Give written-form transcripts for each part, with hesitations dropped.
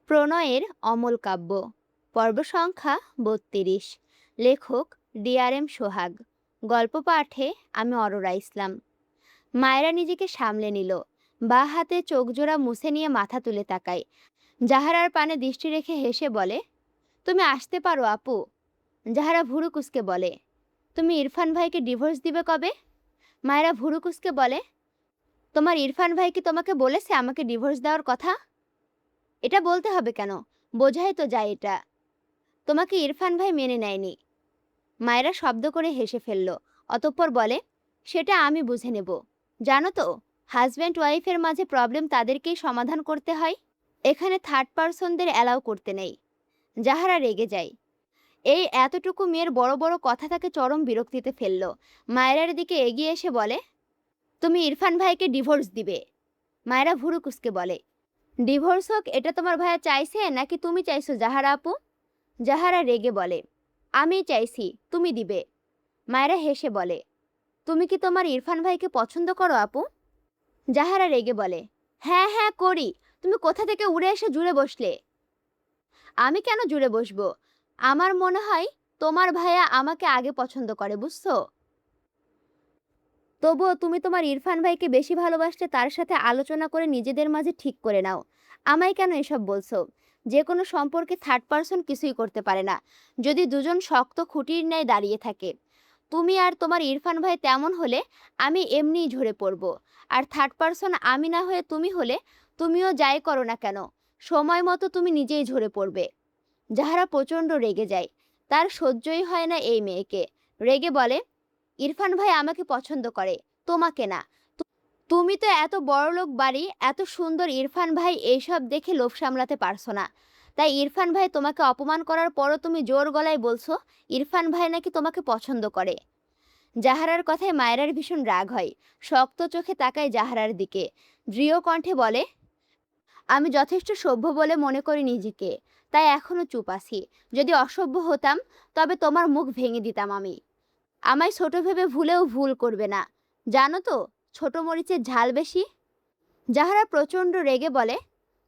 প্রণয়ের অমল কাব্য পর্ব সংখ্যা ৩২। লেখক DRM সোহাগ। গল্প পাঠে আমি অরোরা ইসলাম। মায়েরা নিজেকে সামলে নিল। বা হাতে চোখজোড়া মুছে নিয়ে মাথা তুলে তাকায়। জাহারার পানে দৃষ্টি রেখে হেসে বলে, তুমি আসতে পারো আপু। জাহারা ভুরু কুসকে বলে, তুমি ইরফান ভাইকে ডিভোর্স দিবে কবে? মায়েরা ভুরু কুসকে বলে, তোমার ইরফান ভাই কি তোমাকে বলেছে আমাকে ডিভোর্স দেওয়ার কথা? এটা বলতে হবে কেন? বোঝাই তো যায় এটা। তোমাকে ইরফান ভাই মেনে নেয়নি। মায়েরা শব্দ করে হেসে ফেলল। অতঃপর বলে, সেটা আমি বুঝে নেব। জানো তো, হাজব্যান্ড ওয়াইফের মাঝে প্রবলেম তাদেরকেই সমাধান করতে হয়। এখানে থার্ড পারসনদের অ্যালাউ করতে নেই। যাহারা রেগে যায়। এই এতটুকু মেয়ের বড় বড় কথা তাকে চরম বিরক্তিতে ফেলল। মায়েরার দিকে এগিয়ে এসে বলে, তুমি ইরফান ভাইকে ডিভোর্স দিবে। মায়েরা ভুরু কুসকে বলে, ডিভোর্স হোক এটা তোমার ভাইয়া চাইছে নাকি তুমি চাইছো জাহারা আপু? জাহারা রেগে বলে, আমি চাইছি, তুমি দিবে। মায়েরা হেসে বলে, তুমি কি তোমার ইরফান ভাইকে পছন্দ করো আপু? জাহারা রেগে বলে, হ্যাঁ হ্যাঁ করি। তুমি কোথা থেকে উড়ে এসে জুড়ে বসলে? আমি কেন জুড়ে বসবো? আমার মনে হয় তোমার ভাইয়া আমাকে আগে পছন্দ করে, বুঝছো? তবুও তুমি তোমার ইরফান ভাইকে বেশি ভালোবাসলে তার সাথে আলোচনা করে নিজেদের মাঝে ঠিক করে নাও। আমায় কেন এসব বলছো? যে কোনো সম্পর্কে থার্ড পারসন কিছুই করতে পারে না, যদি দুজন শক্ত খুঁটির ন্যায় দাঁড়িয়ে থাকে। তুমি আর তোমার ইরফান ভাই তেমন হলে আমি এমনিই ঝরে পড়ব। আর থার্ড পারসন আমি না হয়ে তুমি হলে, তুমিও যাই করো না কেন, সময় মতো তুমি নিজেই ঝরে পড়বে। যাহারা প্রচণ্ড রেগে যায়। তার সহ্যই হয় না এই মেয়েকে। রেগে বলে, ইরফান ভাই আমাকে পছন্দ করে, তোমাকে না। তুমি তো এত বড়লোক বাড়ি, এত সুন্দর ইরফান ভাই এইসব দেখে লোভ সামলাতে পারছো না। তাই ইরফান ভাই তোমাকে অপমান করার পরও তুমি জোর গলায় বলছো ইরফান ভাই নাকি তোমাকে পছন্দ করে। জাহারার কথায় মায়েরার ভীষণ রাগ হয়। শক্ত চোখে তাকায় জাহারার দিকে। দৃঢ় কণ্ঠে বলে, আমি যথেষ্ট সভ্য বলে মনে করি নিজেকে, তাই এখনো চুপ আছি। যদি অসভ্য হতাম তবে তোমার মুখ ভেঙে দিতাম আমি। আমায় ছোট ভেবে ভুলেও ভুল করবে না। জানো তো, ছোট মরিচের ঝাল বেশি। জাহারা প্রচণ্ড রেগে বলে,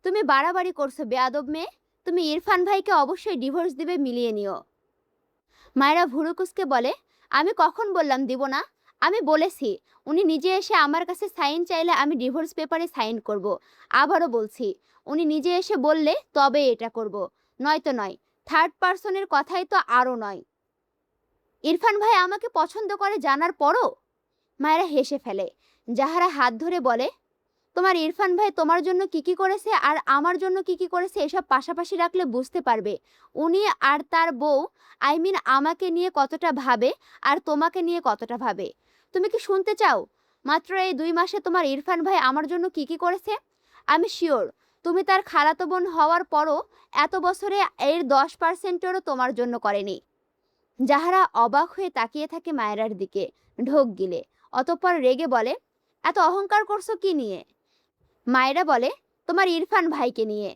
তুমি বাড়াবাড়ি করছো বেয়াদব মেয়ে। তুমি ইরফান ভাইকে অবশ্যই ডিভোর্স দিবে, মিলিয়ে নিও। মায়েরা ভুরুকুসকে বলে, আমি কখন বললাম দিব না? আমি বলেছি, উনি নিজে এসে আমার কাছে সাইন চাইলে আমি ডিভোর্স পেপারে সাইন করব। আবারও বলছি, উনি নিজে এসে বললে তবে এটা করব, নয়তো নয়। থার্ড পারসনের কথাই তো আরও নয়। ইরফান ভাই আমাকে পছন্দ করে জানার পরও? মায়েরা হেসে ফেলে। যাহারা হাত ধরে বলে, তোমার ইরফান ভাই তোমার জন্য কি কি করেছে আর আমার জন্য কি কি করেছে এসব পাশাপাশি রাখলে বুঝতে পারবে উনি আর তার বউ, আই মিন আমাকে নিয়ে কতটা ভাবে আর তোমাকে নিয়ে কতটা ভাবে। তুমি কি শুনতে চাও মাত্র এই 2 মাসে তোমার ইরফান ভাই আমার জন্য কি কি করেছে? আমি শিওর তুমি তার খালাতো বোন হওয়ার পরও এত বছরে এর 10%-ও তোমার জন্য করেনি। যাহারা অবাক হয়ে তাকিয়ে থাকে মায়েরার দিকে, ঢোক গিলে। অতঃপর রেগে বলে, এত অহংকার করছো কি নিয়ে? মায়েরা বলে, তোমার ইরফান ভাইকে নিয়ে।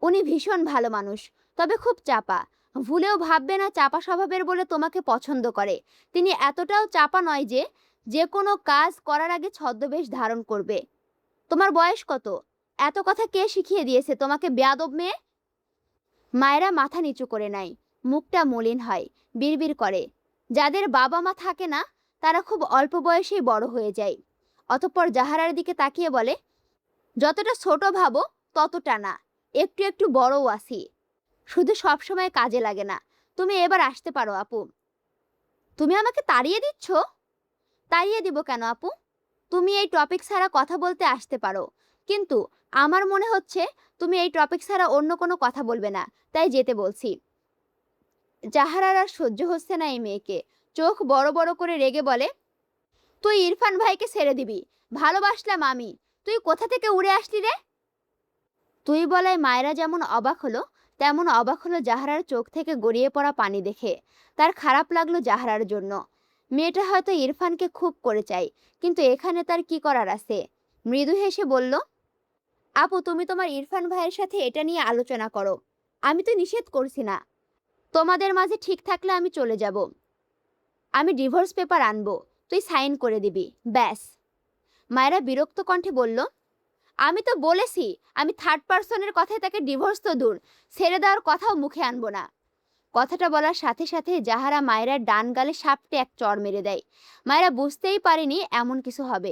উনি ভীষণ ভালো মানুষ, তবে খুব চাপা। ভুলেও ভাববে না চাপা স্বভাবের বলে তোমাকে পছন্দ করে। তিনি এতটাও চাপা নয় যে যে কোনো কাজ করার আগে ছদ্মবেশ ধারণ করবে। তোমার বয়স কত? এত কথা কে শিখিয়ে দিয়েছে তোমাকে বেয়াদব মেয়ে? মায়েরা মাথা নিচু করে নেয়। মুখটা মলিন হয়। বিড়বিড় করে, যাদের বাবা মা থাকে না তারা খুব অল্প বয়সেই বড় হয়ে যায়। অতঃপর জাহারার দিকে তাকিয়ে বলে, যতটা ছোট ভাবো ততটা না, একটু একটু বড়ও আছি। শুধু সবসময় কাজে লাগে না। তুমি এবার আসতে পারো আপু। তুমি আমাকে তাড়িয়ে দিচ্ছ? তাড়িয়ে দিব কেন আপু? তুমি এই টপিক ছাড়া কথা বলতে আসতে পারো, কিন্তু আমার মনে হচ্ছে তুমি এই টপিক ছাড়া অন্য কোনো কথা বলবে না, তাই যেতে বলছি। জাহারার আর সহ্য হচ্ছে না এই মেয়েকে। চোখ বড় বড় করে রেগে বলে, তুই ইরফান ভাইকে ছেড়ে দিবি? ভালোবাসলাম আমি, তুই কোথা থেকে উড়ে আসলি রে? তুই বলায় মায়েরা যেমন অবাক হলো, তেমন অবাক হলো জাহারার চোখ থেকে গড়িয়ে পড়া পানি দেখে। তার খারাপ লাগলো জাহারার জন্য। মেয়েটা হয়তো ইরফানকে খুব করে চায়, কিন্তু এখানে তার কি করার আছে? মৃদু হেসে বলল, আপু তুমি তোমার ইরফান ভাইয়ের সাথে এটা নিয়ে আলোচনা করো। আমি তো নিষেধ করছি না। তোমাদের মাঝে ঠিক থাকলে আমি চলে যাব। আমি ডিভোর্স পেপার আনবো, তুই সাইন করে দিবি, ব্যাস। মায়েরা বিরক্ত কণ্ঠে বলল, আমি তো বলেছি আমি থার্ড পার্সনের কথায় তাকে ডিভোর্স তো দূর, ছেড়ে দেওয়ার কথাও মুখে আনবো না। কথাটা বলার সাথে সাথে জাহারা মায়েরার ডান গালে সাপটে এক চড় মেরে দেয়। মায়েরা বুঝতেই পারেনি এমন কিছু হবে।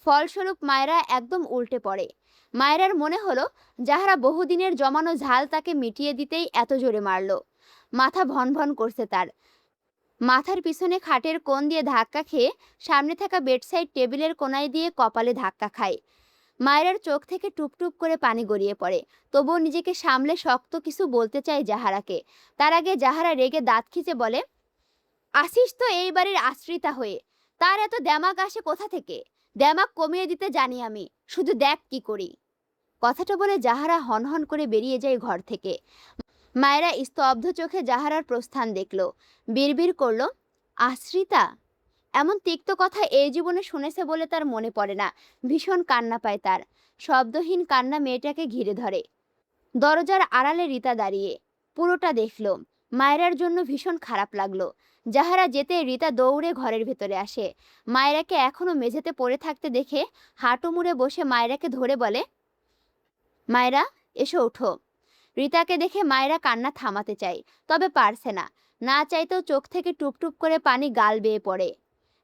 ফলস্বরূপ মায়েরা একদম উল্টে পড়ে। মায়েরার মনে হলো জাহারা বহুদিনের জমানো ঝাল তাকে মিটিয়ে দিতেই এত জোরে মারল। মাথা ভন ভন করছে তার। মাথার পিছনে খাটের কোণ দিয়ে ধাক্কা খেয়ে সামনে থাকা বেডসাইড টেবিলের কোনায় দিয়ে কপালে ধাক্কা খায়। মায়েরার চোখ থেকে টুপটুপ করে পানি গড়িয়ে পড়ে। তবুও নিজেকে সামলে শক্ত কিছু বলতে চায় জাহারাকে। তার আগে জাহারা রেগে দাঁত খিচে বলে, আসিস তো এই বাড়ির আশ্রিতা হয়ে, তার এত দেমাক আসে কোথা থেকে? দেমাক কমিয়ে দিতে জানি আমি, শুধু দেখ কি করি। কথাটা বলে জাহারা হনহন করে বেরিয়ে যায় ঘর থেকে। মায়েরা স্তব্ধ চোখে জাহারার প্রস্থান দেখল। বিড়বিড় করল, আশ্রিতা? এমন তিক্ত কথা এই জীবনে শুনেছে বলে তার মনে পড়ে না। ভীষণ কান্না পায় তার। শব্দহীন কান্না মেয়েটাকে ঘিরে ধরে। দরজার আড়ালে রিতা দাঁড়িয়ে পুরোটা দেখল। মায়েরার জন্য ভীষণ খারাপ লাগলো। জাহারা যেতে রিতা দৌড়ে ঘরের ভেতরে আসে। মায়েরাকে এখনো মেঝেতে পড়ে থাকতে দেখে হাঁটু মুড়ে বসে মায়েরাকে ধরে বলে, মায়েরা এসো ওঠো। রিতাকে দেখে মায়েরা কান্না থামাতে চায়, তবে পারছে না। না চাইতেও চোখ থেকে টুপটুপ করে পানি গাল বেয়ে পড়ে।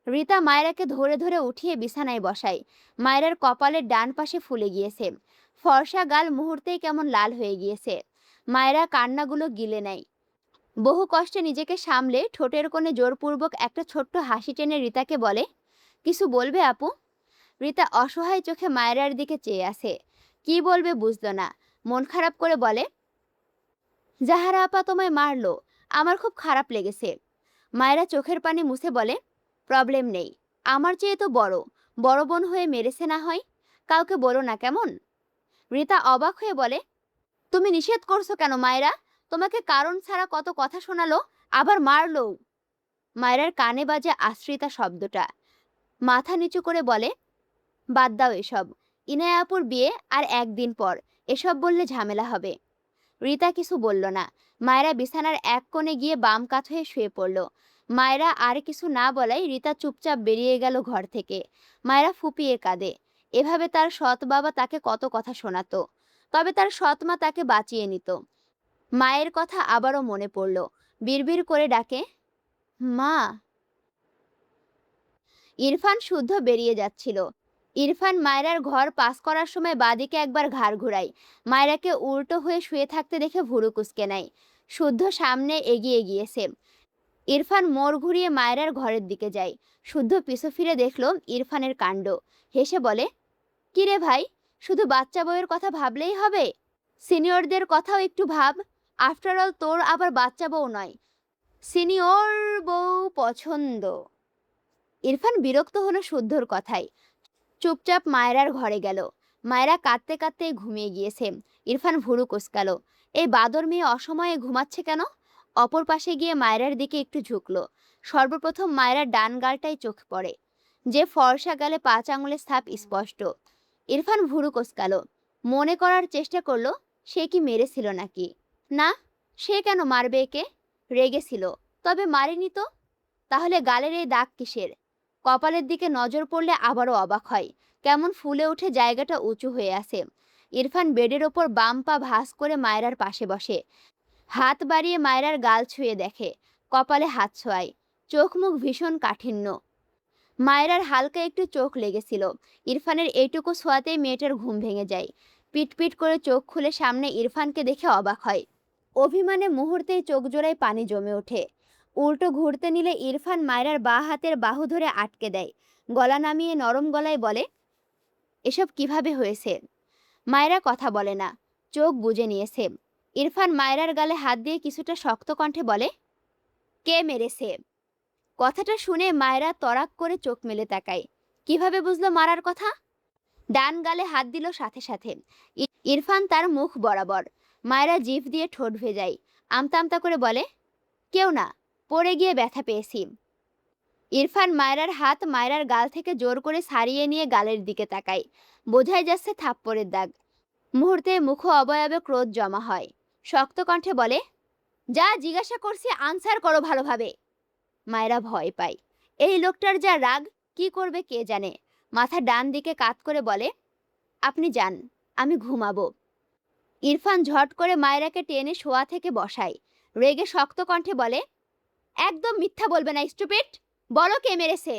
রিতা মায়েরাকে ধরে ধরে উঠিয়ে বিছানায় বসায়। মায়েরার কপালের ডান পাশে ফুলে গিয়েছে। ফর্সা গাল মুহূর্তেই কেমন লাল হয়ে গিয়েছে। মায়েরা কান্নাগুলো গিলে নেয়। বহু কষ্টে নিজেকে সামলে ঠোঁটের কোণে জোরপূর্বক একটা ছোট্ট হাসি টেনে রিতাকে বলে, কিছু বলবে আপু? রিতা অসহায় চোখে মায়েরার দিকে চেয়ে আছে। কি বলবে বুঝলো না। মন খারাপ করে বলে, জাহারা আপা তোমায় মারলো, আমার খুব খারাপ লেগেছে। মায়েরা চোখের পানি মুছে বলে, প্রবলেম নেই, আমার চেয়ে তো বড়, বড় বোন হয়ে মেরেছে না হয়, কাউকে বলো না কেমন। রিতা অবাক হয়ে বলে, তুমি নিষেধ করছো কেন মায়েরা? তোমাকে কারণ ছাড়া কত কথা শোনালো, আবার মারলো। মায়েরার কানে বাজে আশ্রিতা শব্দটা। মাথা নিচু করে বলে, বাদ দাও এসব, ইনায়া আপুর বিয়ে আর একদিন পর, এসব বললে ঝামেলা হবে। রিতা কিছু বলল না। মায়েরা বিছানার এক কোণে গিয়ে বাম কাত হয়ে শুয়ে পড়ল। মায়েরা আর কিছু না বলাই রিতা চুপচাপ বেরিয়ে গেল ঘর থেকে। মায়েরা ফুপিয়ে কাঁদে। এভাবে তার সৎ বাবা তাকে কত কথা শোনাতো, তবে তার সৎ মা তাকে বাঁচিয়ে নিত। মায়ের কথা আবারও মনে পড়ল। বিড়বিড় করে ডাকে, মা। ইরফান শুদ্ধ বেরিয়ে যাচ্ছিল। ইরফান মায়রার ঘর পাস করার সময় বাদিকে একবার ঘাড় ঘুরায়। মায়রাকে উল্টো হয়ে শুয়ে থাকতে দেখে ভুরু কুঁচকে নেয়। শুদ্ধ সামনে এগিয়ে গিয়েছে। ইরফান মোড় ঘুরিয়ে মায়রার ঘরের দিকে যায়। শুদ্ধ পিছু ফিরে দেখল ইরফানের কাণ্ড। হেসে বলে, কিরে ভাই, শুধু বাচ্চা বউয়ের কথা ভাবলেই হবে? সিনিয়রদের কথাও একটু ভাব। আফটার অল তোর আবার বাচ্চা বউ নয়, সিনিয়র বউ পছন্দ। ইরফান বিরক্ত হলো শুদ্ধর কথায়। চুপচাপ মায়রার ঘরে গেল। মায়রা কাঁদতে কাঁদতে ঘুমিয়ে গিয়েছে। ইরফান ভুরু কুঁচকালো। এই বাদর মেয়ে অসময়ে ঘুমাচ্ছে কেন? অপর পাশে গিয়ে মায়রার দিকে একটু ঝুঁকলো। সর্বপ্রথম মায়রার ডান গালটাই চোখ পড়ে, যে ফর্সা গালে 5 আঙুলের ছাপ স্পষ্ট। ইরফান ভুরু কুঁচকালো। মনে করার চেষ্টা করলো সে কি মেরেছিল নাকি। না, সে কেন মারবে একে? রেগেছিল, তবে মারেনি তো। তাহলে গালের এই দাগ কিসের? কপালের দিকে নজর পড়লে আবারও অবাক হয়। কেমন ফুলে উঠে জায়গাটা উঁচু হয়ে আছে। ইরফান বেডের ওপর বাম পা ভাঁজ করে মায়রার পাশে বসে। হাত বাড়িয়ে মায়রার গাল ছুঁয়ে দেখে। কপালে হাত ছোঁয়ায়। চোখ মুখ ভীষণ কাঠিন্য। মায়রার হালকা একটু চোখ লেগেছিল। ইরফানের এইটুকু ছোঁয়াতেই মেয়েটার ঘুম ভেঙে যায়। পিটপিট করে চোখ খুলে সামনে ইরফানকে দেখে অবাক হয়। অভিমানে মুহূর্তেই চোখ জোড়ায় পানি জমে ওঠে। উল্টো ঘুরতে নিলে ইরফান মায়রার বাঁ হাতের বাহু ধরে আটকে দেয়। গলা নামিয়ে নরম গলায় বলে, এসব কিভাবে হয়েছে? মায়রা কথা বলে না, চোখ বুজে নিয়েছে। ইরফান মায়রার গালে হাত দিয়ে কিছুটা শক্ত কণ্ঠে বলে, কে মেরেছে? কথাটা শুনে মায়রা তরাক করে চোখ মেলে তাকায়। কিভাবে বুঝলো মারার কথা? ডান গালে হাত দিল সাথে সাথে। ইরফান তার মুখ বরাবর। মায়রা জিভ দিয়ে ঠোঁট ভেজায়। আমতা আমতা করে বলে, কেউ না, পড়ে গিয়ে ব্যথা পেয়েছি। ইরফান মায়রার হাত মায়রার গাল থেকে জোর করে ছাড়িয়ে নিয়ে গালের দিকে তাকায়। বোঝাই যাচ্ছে থাপ্পড়ের দাগ। মুহূর্তে মুখ অবয়বে ক্রোধ জমা হয়। শক্ত কণ্ঠে বলে, যা জিজ্ঞাসা করছি আনসার করো ভালোভাবে। মায়রা ভয় পায়। এই লোকটার যা রাগ, কি করবে কে জানে। মাথা ডান দিকে কাত করে বলে, আপনি যান, আমি ঘুমাবো। ইরফান ঝট করে মায়রাকে টেনে শোয়া থেকে বসায়। রেগে শক্ত কণ্ঠে বলে, একদম মিথ্যা বলবে না স্টুপিড। বলো কে মেরেছে।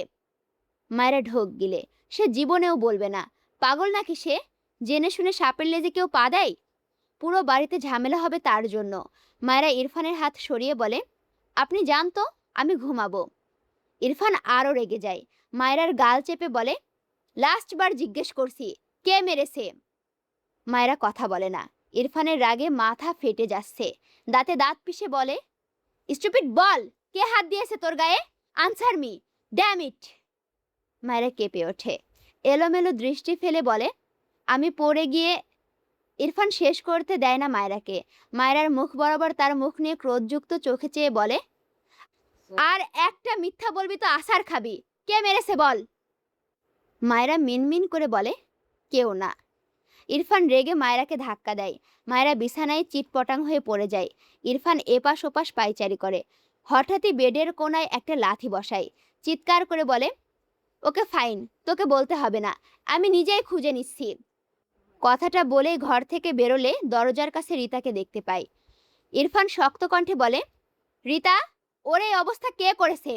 মায়েরা ঢোক গিলে, সে জীবনেও বলবে না। পাগল নাকি সে? জেনে শুনে সাপের লেজে কেউ পা দেয়? পুরো বাড়িতে ঝামেলা হবে তার জন্য। মায়েরা ইরফানের হাত সরিয়ে বলে, আপনি যান তো, আমি ঘুমাবো। ইরফান আরও রেগে যায়। মায়েরার গাল চেপে বলে, লাস্ট বার জিজ্ঞেস করছি, কে মেরেছে। মায়েরা কথা বলে না। ইরফানের রাগে মাথা ফেটে যাচ্ছে। দাঁতে দাঁত পিষে বলে, স্টুপিড বল, কে হাত দিয়েছে তোর গায়ে? Answer me, damn it. মায়েরা কেঁপে ওঠে। এলোমেলো দৃষ্টি ফেলে বলে, আমি পড়ে গিয়ে। ইরফান শেষ করতে দেয় না মায়েরাকে। মায়েরার মুখ বরাবর তার মুখ নিয়ে ক্রোধযুক্ত চোখে চেয়ে বলে, আর একটা মিথ্যা বলবি তো আসার খাবি। কে মেরেছে বল। মায়েরা মিনমিন করে বলে, কেউ না। ইরফান রেগে মায়েরাকে ধাক্কা দেয়। মায়েরা বিছানায় চিটপটাং হয়ে পড়ে যায়। ইরফান এপাশ ওপাশ পায়চারি করে। হঠাৎই বেডের কোনায় একটা লাথি বসায়। চিৎকার করে বলে, ওকে ফাইন, তোকে বলতে হবে না, আমি নিজেই খুঁজে নিচ্ছি। কথাটা বলেই ঘর থেকে বেরোলে দরজার কাছে রিতাকে দেখতে পায়। ইরফান শক্ত কণ্ঠে বলে, রিতা, ওর এই অবস্থা কে করেছে।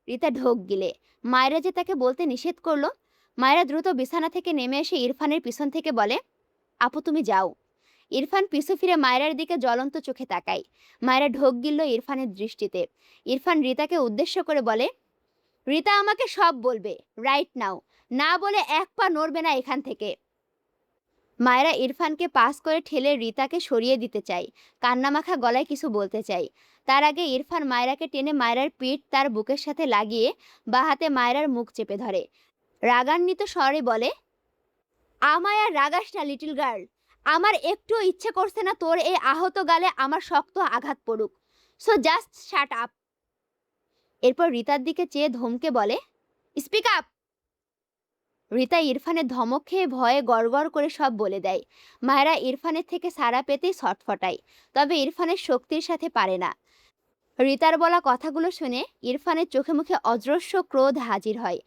রিতা ঢোক গিলে। মায়েরা যে তাকে বলতে নিষেধ করলো। মায়েরা দ্রুত বিছানা থেকে নেমে এসে ইরফানের পিছন থেকে বলে, আপু তুমি যাও। ইরফান পিছু ফিরে মায়েরার দিকে জ্বলন্ত চোখে তাকায়। মায়েরা ঢোক গিলল ইরফানের দৃষ্টিতে। ইরফান রিতাকে উদ্দেশ্য করে বলে, রিতা আমাকে সব বলবে রাইট নাও, না বলে এক পা নড়বে না এখান থেকে। মায়েরা ইরফানকে পাস করে ঠেলে রিতাকে সরিয়ে দিতে চায়। কান্নামাখা গলায় কিছু বলতে চায়। তার আগে ইরফান মায়েরাকে টেনে মায়েরার পিঠ তার বুকের সাথে লাগিয়ে বা হাতে মায়েরার মুখ চেপে ধরে। রাগান্বিত স্বরে বলে, আমায় আর রাগাস না লিটল গার্ল। আমার একটুও ইচ্ছে করছে না তোর এই আহত গালে আমার শক্ত আঘাত পড়ুক। So just shut up. এরপর রিতার দিকে চেয়ে ধমকে বলে, স্পিক আপ। রিতা ইরফানের ধমক খেয়ে ভয়ে গড়গড় করে সব বলে দেয়। মায়েরা ইরফানের থেকে সাড়া পেতেই ছটফটায়। তবে ইরফানের শক্তির সাথে পারে না। রিতার বলা কথাগুলো শুনে ইরফানের চোখে মুখে অজস্র ক্রোধ হাজির হয়।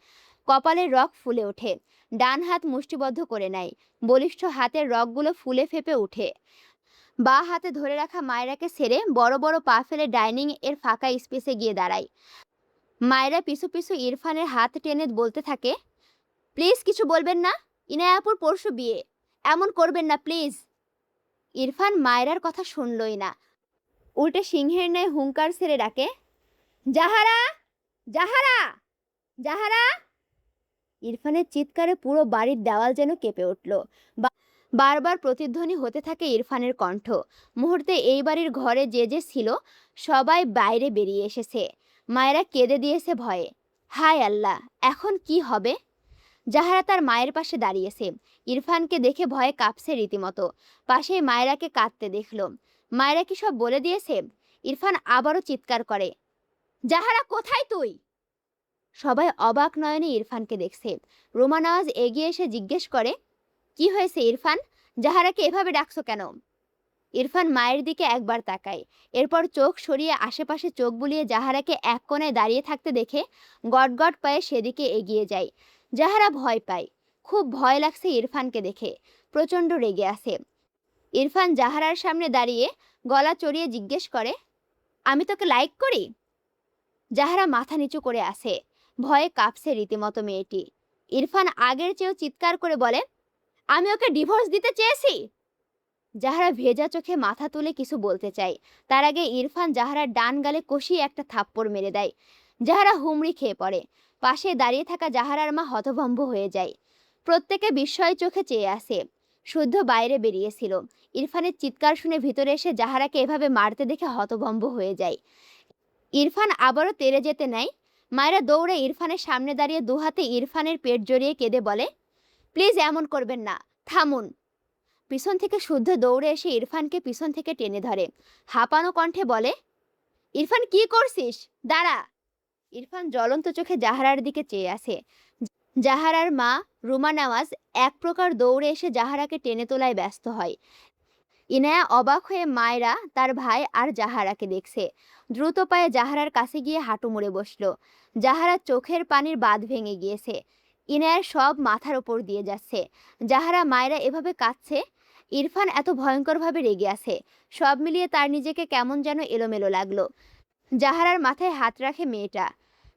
কপালের রগ ফুলে ওঠে। ডান হাত মুষ্টিবদ্ধ করে নেয়। বলিষ্ঠ হাতের রগগুলো ফুলে ফেপে ওঠে। বাঁ হাতে ধরে রাখা মায়েরাকে ছেড়ে বড় বড় পা ফেলে ডাইনিং এর ফাঁকা স্পেসে গিয়ে দাঁড়ায়। মায়েরা পিছু পিছু ইরফানের হাত টেনে বলতে থাকে, প্লিজ কিছু বলবেন না, ইনায়াপুর পরশু বিয়ে, এমন করবেন না প্লিজ। ইরফান মায়েরার কথা শুনলই না। উল্টে সিংহের ন্যায় হুঙ্কার ছেড়ে ডাকে, জাহারা, জাহারা, জাহারা। ইরফানের চিৎকারে পুরো বাড়ির দেওয়াল যেন কেঁপে উঠল। বারবার প্রতিধ্বনি হতে থাকে ইরফানের কণ্ঠ। মুহূর্তে এই বাড়ির ঘরে যে যে ছিল সবাই বাইরে বেরিয়ে এসেছে। মায়েরা কেঁদে দিয়েছে ভয়ে। হায় আল্লাহ, এখন কি হবে। জাহারা তার মায়ের পাশে দাঁড়িয়েছে। ইরফানকে দেখে ভয়ে কাঁপছে রীতিমতো। পাশে মায়েরাকে কাঁদতে দেখল। মায়েরা কি সব বলে দিয়েছে? ইরফান আবারও চিৎকার করে, জাহারা কোথায় তুই। সবাই অবাক নয়নে ইরফানকে দেখছে। রোমা নওয়াজ এগিয়ে এসে জিজ্ঞেস করে, কি হয়েছে ইরফান, জাহারাকে এভাবে ডাকছো কেন। ইরফান মায়ের দিকে একবার তাকায়। এরপর চোখ সরিয়ে আশেপাশে চোখ বুলিয়ে জাহারাকে এক কোণায় দাঁড়িয়ে থাকতে দেখে গটগট পায়ে সেদিকে এগিয়ে যায়। জাহারা ভয় পায়। খুব ভয় লাগছে ইরফানকে দেখে। প্রচণ্ড রেগে আছে। ইরফান জাহারার সামনে দাঁড়িয়ে গলা চড়িয়ে জিজ্ঞেস করে, আমি তোকে লাইক করি। জাহারা মাথা নিচু করে আছে। ভয়ে কাঁপছে রীতিমতো মেয়েটি। ইরফান আগের চেয়েও চিৎকার করে বলে, আমি ওকে ডিভোর্স দিতে চেয়েছি। জাহারা ভেজা চোখে মাথা তুলে কিছু বলতে চায়। তার আগে ইরফান জাহারার ডান গালে কষিয়ে একটা থাপ্পড় মেরে দেয়। জাহারা হুমড়ি খেয়ে পড়ে। পাশে দাঁড়িয়ে থাকা জাহারার মা হতভম্ব হয়ে যায়। প্রত্যেকে বিস্ময় চোখে চেয়ে আসে। শুদ্ধ বাইরে বেরিয়েছিল। ইরফানের চিৎকার শুনে ভিতরে এসে জাহারাকে এভাবে মারতে দেখে হতভম্ব হয়ে যায়। ইরফান আবারও তেড়ে যেতে নেয়। মায়েরা দৌড়ে ইরফানের সামনে দাঁড়িয়ে দুহাতে ইরফানের পেট জড়িয়ে কেঁদে বলে, প্লিজ এমন করবেন না, থামুন। পিছন থেকে শুদ্ধ দৌড়ে এসে ইরফানকে পিছন থেকে টেনে ধরে। হাঁপানো কণ্ঠে বলে, ইরফান কি করছিস, দাঁড়া। ইরফান জ্বলন্ত চোখে জাহারার দিকে চেয়ে আছে। জাহারার মা রুমা নওয়াজ এক প্রকার দৌড়ে এসে জাহারাকে টেনে তোলায় ব্যস্ত হয়। ইনায়া অবাক হয়ে মায়েরা, তার ভাই আর জাহারাকে দেখছে। দ্রুত পায়ে জাহারার কাছে গিয়ে হাঁটু মুড়ে বসল। জাহারার চোখের পানির বাঁধ ভেঙে গিয়েছে। ইনায়ার সব মাথার ওপর দিয়ে যাচ্ছে। জাহারা মায়েরা এভাবে কাঁদছে, ইরফান এত ভয়ঙ্করভাবে রেগে আছে। সব মিলিয়ে তার নিজেকে কেমন যেন এলোমেলো লাগলো। জাহারার মাথায় হাত রাখে মেয়েটা।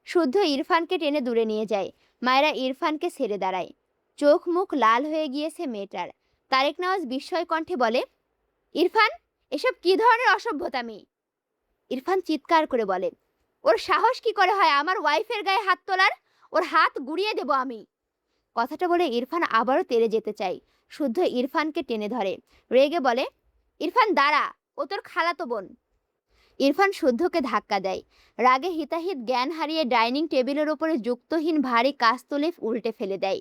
শুদ্ধ ইরফানকে টেনে দূরে নিয়ে যায়। মায়েরা ইরফানকে ছেড়ে দাঁড়ায়। চোখ মুখ লাল হয়ে গিয়েছে মেয়েটার। তারেক নওয়াজ বিস্ময় কণ্ঠে বলে, ইরফান, এসব কি ধরনের অসভ্যতামি? ইরফান চিৎকার করে বলে, ওর সাহস কি করে হয় আমার ওয়াইফের গায়ে হাত তোলার? ওর হাত গুড়িয়ে দেব আমি। কথাটা বলে ইরফান আবারও তেড়ে যেতে চায়। শুদ্ধ ইরফানকে টেনে ধরে, রেগে বলে, ইরফান দাঁড়া, ও তোর খালাতো বোন। ইরফান শুদ্ধকে ধাক্কা দেয়। রাগে হিতাহিত জ্ঞান হারিয়ে ডাইনিং টেবিলের ওপরে যুক্তহীন ভারী কাঁচ তুলে উল্টে ফেলে দেয়।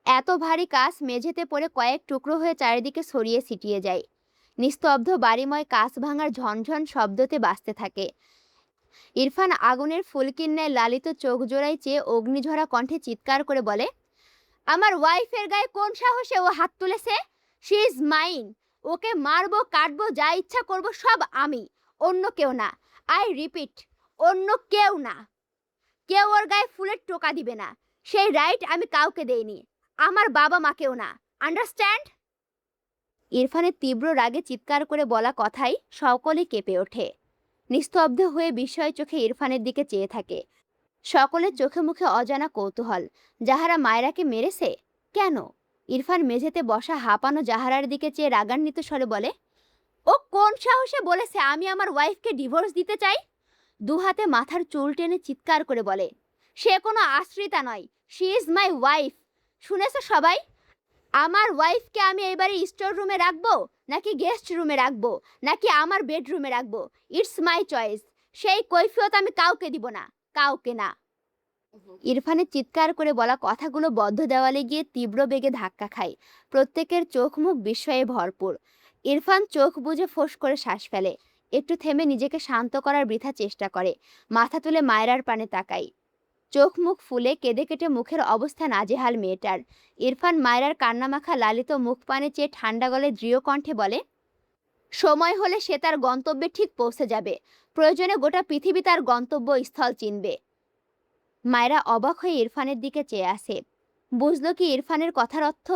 এত ভারী কাঁচ মেঝেতে পড়ে কয়েক টুকরো হয়ে চারিদিকে ছড়িয়ে ছিটিয়ে যায়। নিস্তব্ধ বাড়িময় কাঁচ ভাঙার ঝনঝন শব্দতে বাজতে থাকে। ইরফান আগুনের ফুলকির ন্যায় লালিত চোখ জোড়ায় চেয়ে অগ্নিঝরা কণ্ঠে চিৎকার করে বলে, আমার ওয়াইফের গায়ে কোন সাহসে ও হাত তুলেছে? She is mine. ওকে মারবো, কাটবো, যা ইচ্ছা করব সব আমি, অন্য কেউ না। আই রিপিট, অন্য কেউ না। কেউ ওর গায়ে ফুলের টোকা দিবে না। সেই রাইট আমি কাউকে দেইনি, আমার বাবা মাকেও না। আন্ডারস্ট্যান্ড? ইরফানের তীব্র রাগে চিৎকার করে বলা কথায় সকলে কেঁপে ওঠে। নিস্তব্ধ হয়ে বিস্ময় চোখে ইরফানের দিকে চেয়ে থাকে। সকলের চোখে মুখে অজানা কৌতূহল। জাহারা মায়রাকে মেরেছে কেন? ইরফান মেঝেতে বসা হাঁপানো জাহারার দিকে চেয়ে রাগান্বিত স্বরে বলে, ও কোন সাহসে বলেছে আমি আমার ওয়াইফকে ডিভোর্স দিতে চাই? দুহাতে মাথার চুল টেনে চিৎকার করে বলে, সে কোনো আশ্রিতা নয়, শি ইজ মাই ওয়াইফ। শুনেছো সবাই? আমার ওয়াইফকে আমি এবারে স্টোর রুমে রাখবো, নাকি গেস্ট রুমে রাখবো, নাকি আমার বেডরুমে রাখবো, ইটস মাই চয়েস। সেই কৈফিয়ত আমি কাউকে দিব না, কাউকে না। ইরফানের চিৎকার করে বলা কথাগুলো বদ্ধ দেওয়ালে গিয়ে তীব্র বেগে ধাক্কা খায়। প্রত্যেকের চোখ মুখ বিস্ময়ে ভরপুর। ইরফান চোখ বুজে ফোঁস করে শ্বাস ফেলে। একটু থেমে নিজেকে শান্ত করার বৃথা চেষ্টা করে। মাথা তুলে মায়রার পানে তাকায়। চোখ মুখ ফুলে কেঁদে কেটে মুখের অবস্থা নাজেহাল মেয়েটার। ইরফান মায়রার কান্নামাখা লালিত মুখ পানে চেয়ে ঠান্ডা গলায় দৃঢ় কণ্ঠে বলে, সময় হলে সে তার গন্তব্যে ঠিক পৌঁছে যাবে। প্রয়োজনে গোটা পৃথিবী তার গন্তব্য স্থল চিনবে। মায়রা অবাক হয়ে ইরফানের দিকে চেয়ে আসে। বুঝলো কি ইরফানের কথার অর্থ?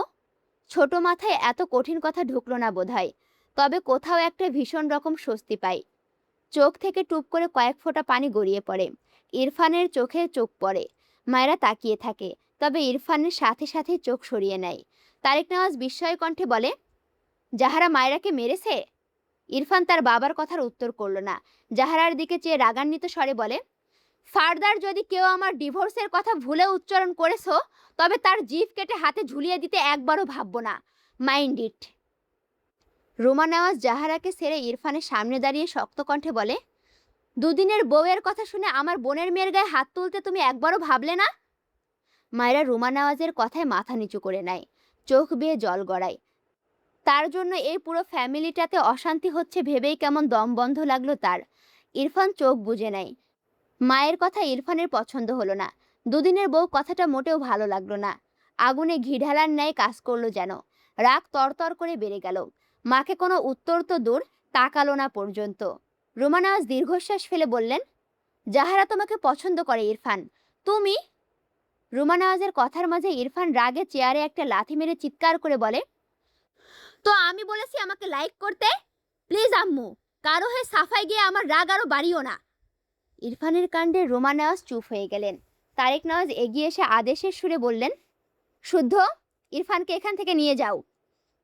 ছোট মাথায় এত কঠিন কথা ঢুকলো না বোধহয়। তবে কোথাও একটা ভীষণ রকম স্বস্তি পায়। চোখ থেকে টুপ করে কয়েক ফোঁটা পানি গড়িয়ে পড়ে। ইরফানের চোখে চোখ পড়ে। মায়রা তাকিয়ে থাকে, তবে ইরফানের সাথে সাথে চোখ সরিয়ে নেয়। তারেক নওয়াজ বিস্ময় কণ্ঠে বলে, জাহারা মায়রাকে মেরেছে? ইরফান তার বাবার কথার উত্তর করল না। জাহারার দিকে চেয়ে রাগান্বিত স্বরে বলে, ফার্দার যদি কেউ আমার ডিভোর্সের কথা ভুলে উচ্চারণ করেছো, তবে তার জিভ কেটে হাতে ঝুলিয়ে দিতে একবারও ভাববো না। Mind it. রোমা নওয়াজ জাহারাকে ছেড়ে ইরফানের সামনে দাঁড়িয়ে শক্ত কণ্ঠে বলে, দুদিনের বউয়ের কথা শুনে আমার বোনের মেয়ের গায়ে হাত তুলতে তুমি একবারও ভাবলে না? মায়েরা রোমা নওয়াজের কথায় মাথা নিচু করে নেয়। চোখ বেয়ে জল গড়ায়। তার জন্য এই পুরো ফ্যামিলিটাতে অশান্তি হচ্ছে ভেবেই কেমন দম বন্ধ লাগলো তার। ইরফান চোখ বুজে নেয়। মায়ের কথা ইরফানের পছন্দ হলো না। দুদিনের বউ কথাটা মোটেও ভালো লাগলো না। আগুনে ঘি ঢালার ন্যায় কাজ করলো যেন। রাগ তরতর করে বেড়ে গেল। মাকে কোনো উত্তর তো দূর, তাকালো না পর্যন্ত। রোমা নওয়াজ দীর্ঘশ্বাস ফেলে বললেন, জাহারা তোমাকে পছন্দ করে ইরফান, তুমি? রোমা নওয়াজের কথার মাঝে ইরফান রাগে চেয়ারে একটা লাথি মেরে চিৎকার করে বলে, তো আমি বলেছি আমাকে লাইক করতে? প্লিজ আম্মু, কারো হয়ে সাফাই গিয়ে আমার রাগ আরো বাড়িও না। ইরফানের কাণ্ডে রোমা নওয়াজ চুপ হয়ে গেলেন। তারেক নওয়াজ এগিয়ে এসে আদেশের সুরে বললেন, শুদ্ধ, ইরফানকে এখান থেকে নিয়ে যাও।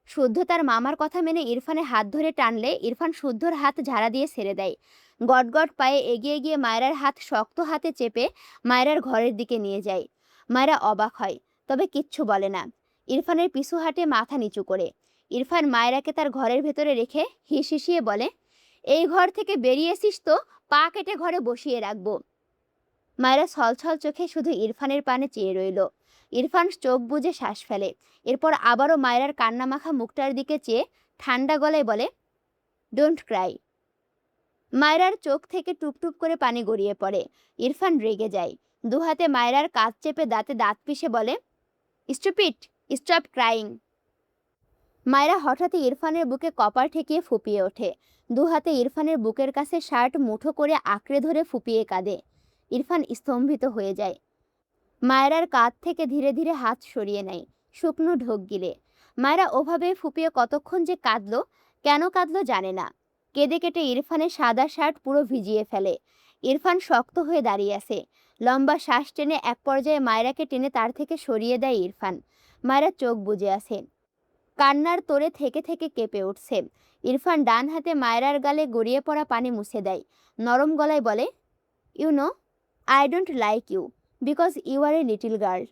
শুদ্ধ তার মামার কথা মেনে ইরফানের হাত ধরে টানলে ইরফান শুদ্ধর হাত ঝাড়া দিয়ে ছেড়ে দেয়। গটগট পায়ে এগিয়ে গিয়ে মায়রার হাত শক্ত হাতে চেপে মায়রার ঘরের দিকে নিয়ে যায়। মায়রা অবাক হয়, তবে কিচ্ছু বলে না। ইরফানের পিছু হাঁটে মাথা নিচু করে। ইরফান মায়রাকে তার ঘরের ভেতরে রেখে হিসিয়ে বলে, এই ঘর থেকে বেরিয়েছিস তো পা কেটে ঘরে বসিয়ে রাখবো। মায়রা ছলছল চোখে শুধু ইরফানের পানে চেয়ে রইল। ইরফান চোখ বুজে শ্বাস ফেলে। এরপর আবারও মায়রার কান্নামাখা মুখটার দিকে চেয়ে ঠান্ডা গলায় বলে, ডোন্ট ক্রাই। মায়রার চোখ থেকে টুপটুপ করে পানি গড়িয়ে পড়ে। ইরফান রেগে যায়। দুহাতে মায়রার কাঁধ চেপে দাঁতে দাঁত পিষে বলে, স্টুপিড, স্টপ ক্রাইং। মায়রা হঠাৎই ইরফানের বুকে কপাল ঠেকিয়ে ফুপিয়ে ওঠে। দুহাতে ইরফানের বুকের কাছে শার্ট মুঠো করে আঁকড়ে ধরে ফুপিয়ে কাঁদে। ইরফান স্তম্ভিত হয়ে যায়। মায়রার কাঁধ থেকে ধীরে ধীরে হাত সরিয়ে নেয়, শুকনো ঢোক গিলে। মায়রা ওভাবে ফুপিয়ে কতক্ষণ যে কাঁদলো, কেন কাঁদলো জানে না। কেঁদে কেটে ইরফানের সাদা শার্ট পুরো ভিজিয়ে ফেলে। ইরফান শক্ত হয়ে দাঁড়িয়ে আছে, লম্বা শ্বাস টেনে এক পর্যায়ে মায়রাকে টেনে তার থেকে সরিয়ে দেয় ইরফান। মায়রা চোখ বুজে আছে, কান্নার তোড়ে থেকে থেকে কেঁপে উঠছে। ইরফান ডান হাতে মায়রার গালে গড়িয়ে পড়া পানি মুছে দেয়, নরম গলায় বলে, you know, I don't like you because you are a little girl.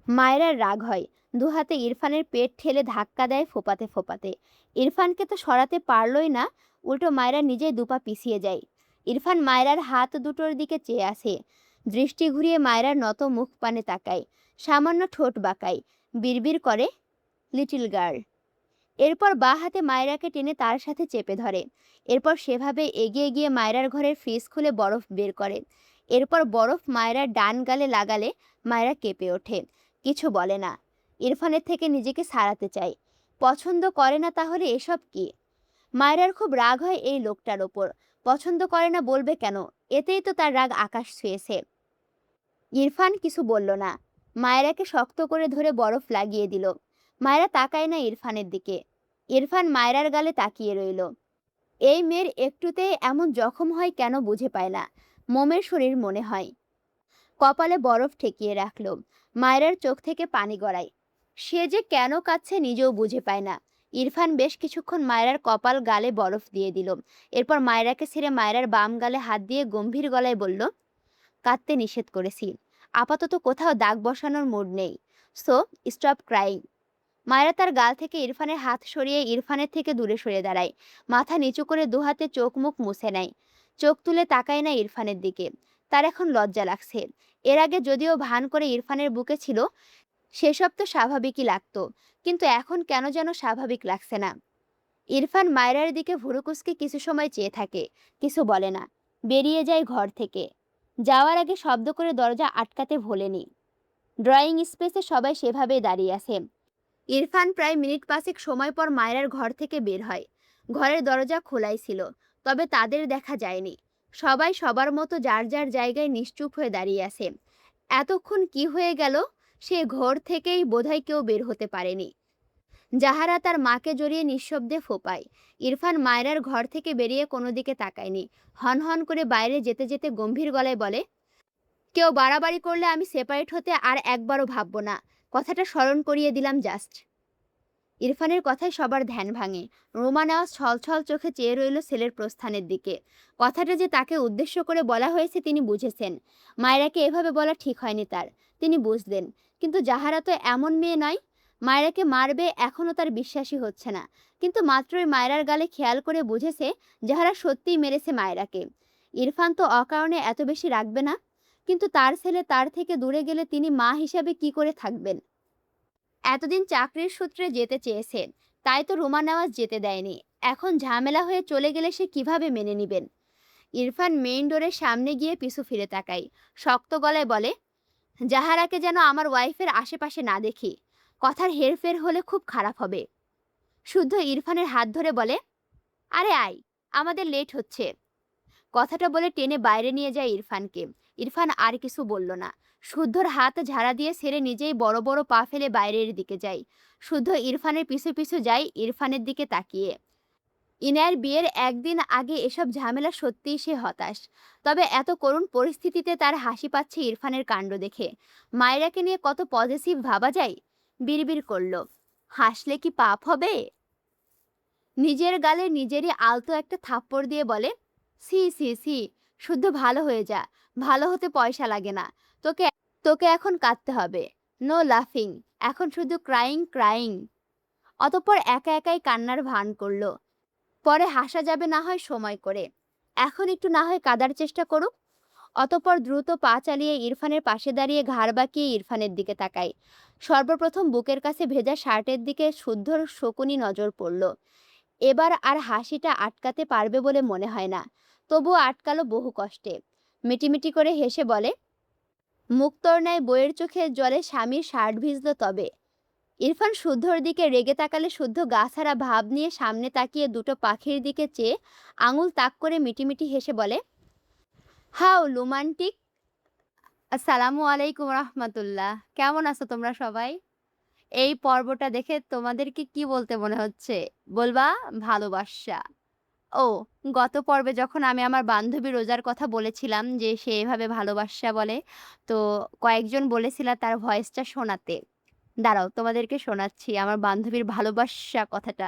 মায়রার রাগ হয়, দু হাতে ইরফানের পেট ঠেলে ধাক্কা দেয় ফোপাতে ফোপাতে। ইরফানকে তো সরাতে পারলই না, উল্টো মায়রা নিজেই দুপা পিছিয়ে যায়। ইরফান মায়রার হাত দুটোর দিকে চেয়ে আসে, দৃষ্টি ঘুরিয়ে মায়রার নত মুখ পানে তাকায়, সামান্য ঠোঁট বাঁকায়, বিড়বিড় করে, লিটল গার্ল। এরপর বাঁ হাতে মায়রাকে টেনে তার সাথে চেপে ধরে। এরপর সেভাবে এগিয়ে গিয়ে মায়রার ঘরের ফ্রিজ খুলে বরফ বের করে। এরপর বরফ মায়রার ডান গালে লাগালে মায়রা কেঁপে ওঠে, কিছু বলে না। ইরফানের থেকে নিজেকে সারাতে চায়, পছন্দ করে না তাহলে এসব কি? মায়রার খুব রাগ হয় এই লোকটার ওপর। পছন্দ করে না বলবে কেন? এতেই তো তার রাগ আকাশ ছুঁয়েছে। ইরফান কিছু বলল না, মায়রাকে শক্ত করে ধরে বরফ লাগিয়ে দিল। মায়রা তাকায় না ইরফানের দিকে। ইরফান মায়রার গালে তাকিয়ে রইল। এই মেয়ের একটুতেই এমন জখম হয় কেন বুঝে পায় না। মোমের শরীর মনে হয়। কপালে বরফ ঠেকিয়ে রাখল, মায়রার চোখ থেকে পানি গড়ায়। সে যে কেন কাঁদছে নিজেও বুঝে পায় না। ইরফান বেশ কিছুক্ষণ মায়রার কপাল গালে বরফ দিয়ে দিল। এরপর মায়রাকে ছেড়ে মায়রার বাম গালে হাত দিয়ে গম্ভীর গলায় বলল, কাঁদতে নিষেধ করেছি, আপাতত কোথাও দাগ বসানোর মুড নেই, সো স্টপ ক্রাইং। মায়রা তার গাল থেকে ইরফানের হাত সরিয়ে ইরফানের থেকে দূরে সরে দাঁড়ায়, মাথা নিচু করে দু হাতে চোখ মুখ মুছে নেয়। চোখ তুলে তাকায় না ইরফানের দিকে। তার এখন লজ্জা লাগছে। এর আগে যদিও ভান করে ইরফানের বুকে ছিল, সেসব তো স্বাভাবিকই লাগতো, কিন্তু এখন কেন যেন স্বাভাবিক লাগছে না। ইরফান মায়রার দিকে ভুরুকুসকে কিছু সময় চেয়ে থাকে, কিছু বলে না, বেরিয়ে যায় ঘর থেকে। যাওয়ার আগে শব্দ করে দরজা আটকাতে ভোলেনি। ড্রয়িং স্পেসে সবাই সেভাবেই দাঁড়িয়ে আছে। ইরফান প্রায় মিনিট পাঁচেক সময় পর মায়রার ঘর থেকে বের হয়। ঘরের দরজা খোলাই ছিল, তবে তাদের দেখা যায়নি। সবাই সবার মতো যার যার জায়গায় নিশ্চুপ হয়ে দাঁড়িয়ে আছে। এতক্ষণ কি হয়ে গেল সে ঘর থেকেই বোধহয় কেউ বের হতে পারেনি। জাহারা তার মাকে জড়িয়ে নিঃশব্দে ফোপায়। ইরফান মায়রার ঘর থেকে বেরিয়ে কোনো দিকে তাকায়নি, হন হন করে বাইরে যেতে যেতে গম্ভীর গলায় বলে, কেউ বাড়াবাড়ি করলে আমি সেপারেট হতে আর একবারও ভাববো না, কথাটা স্মরণ করিয়ে দিলাম জাস্ট। ইরফানের কথায় সবার ধ্যান ভাঙে। রোমা নেওয়া ছলছল চোখে চেয়ে রইল ছেলের প্রস্থানের দিকে। কথাটা যে তাকে উদ্দেশ্য করে বলা হয়েছে তিনি বুঝেছেন। মায়রাকে এভাবে বলা ঠিক হয়নি তার, তিনি বুঝলেন। কিন্তু জাহারা তো এমন মেয়ে নয়, মায়রাকে মারবে এখনও তার বিশ্বাসই হচ্ছে না। কিন্তু মাত্রই মায়রার গালে খেয়াল করে বুঝেছে জাহারা সত্যিই মেরেছে মায়রাকে। ইরফান তো অকারণে এত বেশি রাখবে না, কিন্তু তার ছেলে তার থেকে দূরে গেলে তিনি মা হিসাবে কি করে থাকবেন? এতদিন চাকরির সূত্রে যেতে চেয়েছেন, তাই তো রোমা নেওয়াজ যেতে দেয়নি। এখন ঝামেলা হয়ে চলে গেলে সে কিভাবে মেনে নেবেন? ইরফান মেইন ডোরের সামনে গিয়ে পিছু ফিরে তাকায়, শক্ত গলায় বলে, জাহারাকে যেন আমার ওয়াইফের আশেপাশে না দেখি। কথার হেরফের হলে খুব খারাপ হবে। শুদ্ধ ইরফানের হাত ধরে বলে, আরে আয়, আমাদের লেট হচ্ছে। কথাটা বলে টেনে বাইরে নিয়ে যায় ইরফানকে। ইরফান আর কিছু বলল না, শুদ্ধর হাত ঝাড়া দিয়ে ছেড়ে নিজেই বড় বড় পা ফেলে বাইরের দিকে যায়। শুদ্ধ ইরফানের পিছু পিছু যায়, ইরফানের দিকে তাকিয়ে। ইনায়ের বিয়ের একদিন আগে এসব ঝামেলা সত্যিই সে হতাশ। তবে এত করুণ পরিস্থিতিতে তার হাসি পাচ্ছে ইরফানের কাণ্ড দেখে। মায়রাকে নিয়ে কত পজিটিভ ভাবা যায়। বিড়বিড় করল, হাসলে কি পাপ হবে? নিজের গালে নিজেরই আলতো একটা থাপ্পড় দিয়ে বলে, সি সি সি, শুদ্ধ ভালো হয়ে যা, ভালো হতে পয়সা লাগে না। তোকে তোকে এখন কাঁদতে হবে। নো লাফিং, এখন শুধু ক্রাইং ক্রাইং। অতঃপর একা একাই কান্নার ভান করলো। পরে হাসা যাবে না হয় সময় করে, এখন একটু না হয় কাঁদার চেষ্টা করুক। অতঃপর দ্রুত পা চালিয়ে ইরফানের পাশে দাঁড়িয়ে ঘাড় বাঁকিয়ে ইরফানের দিকে তাকায়। সর্বপ্রথম বুকের কাছে ভেজা শার্টের দিকে শুদ্ধর শকুনি নজর পড়ল। এবার আর হাসিটা আটকাতে পারবে বলে মনে হয় না, তবুও আটকালো বহু কষ্টে। মিটিমিটি করে হেসে বলে, মুক্তোর ন্যায় বইয়ের চোখে জলে স্বামীর শার্ট ভিজল তবে। ইরফান শুদ্ধর দিকে রেগে তাকালে শুদ্ধ গা ছাড়া ভাব নিয়ে সামনে তাকিয়ে দুটো পাখির দিকে চেয়ে আঙুল তাক করে মিটিমিটি হেসে বলে, হাউ রোমান্টিক। আসসালামু আলাইকুম রাহমাতুল্লাহ। কেমন আছো তোমরা সবাই? এই পর্বটা দেখে তোমাদেরকে কি বলতে মনে হচ্ছে? বলবা ভালোবাসা। ও, গত পর্বে যখন আমি আমার বান্ধবী রোজার কথা বলেছিলাম যে সে এভাবে ভালোবাসা বলে, তো কয়েকজন বলেছিলা তার ভয়েসটা শোনাতে। দাঁড়াও তোমাদেরকে শোনাচ্ছি আমার বান্ধবীর ভালোবাসা কথাটা।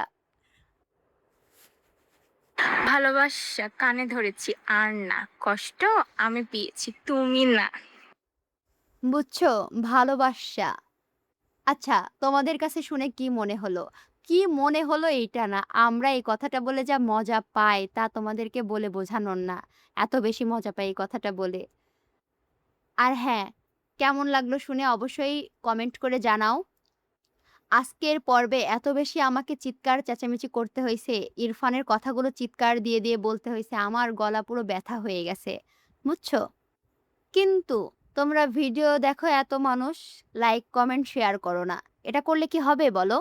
ভালোবাসা কানে ধরেছি আর না, কষ্ট আমি পেয়েছি তুমি না। বুঝছো? ভালোবাসা। আচ্ছা, তোমাদের কাছে শুনে কি মনে হলো? কি মনে হলো এইটা না, আমরা এই কথাটা বলে যা মজা পাই তা তোমাদেরকে বলে বোঝানোর না। এত বেশি মজা পাই এই কথাটা বলে। আর হ্যাঁ, কেমন লাগলো শুনে অবশ্যই কমেন্ট করে জানাও। আজকের পর্বে এত বেশি আমাকে চিৎকার চেঁচামেচি করতে হইছে, ইরফানের কথাগুলো চিৎকার দিয়ে, দিয়ে বলতে হইছে, আমার গলা পুরো ব্যথা হয়ে গেছে। বুঝছো? কিন্তু তোমরা ভিডিও দেখো এত মানুষ, লাইক, কমেন্ট, শেয়ার করো না। এটা করলে কি হবে বলো?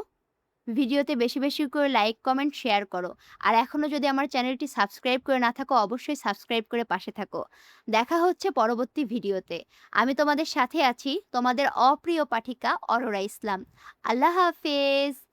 ভিডিওতে বেশি, বেশি করে লাইক, কমেন্ট, শেয়ার করো। আর এখনো যদি আমার চ্যানেলটি সাবস্ক্রাইব করে না থাকো, অবশ্যই সাবস্ক্রাইব করে পাশে থাকো। দেখা হচ্ছে পরবর্তী ভিডিওতে। আমি তোমাদের সাথে আছি, তোমাদের অপ্রিয় পাঠিকা অরোরা ইসলাম। আল্লাহ হাফেজ।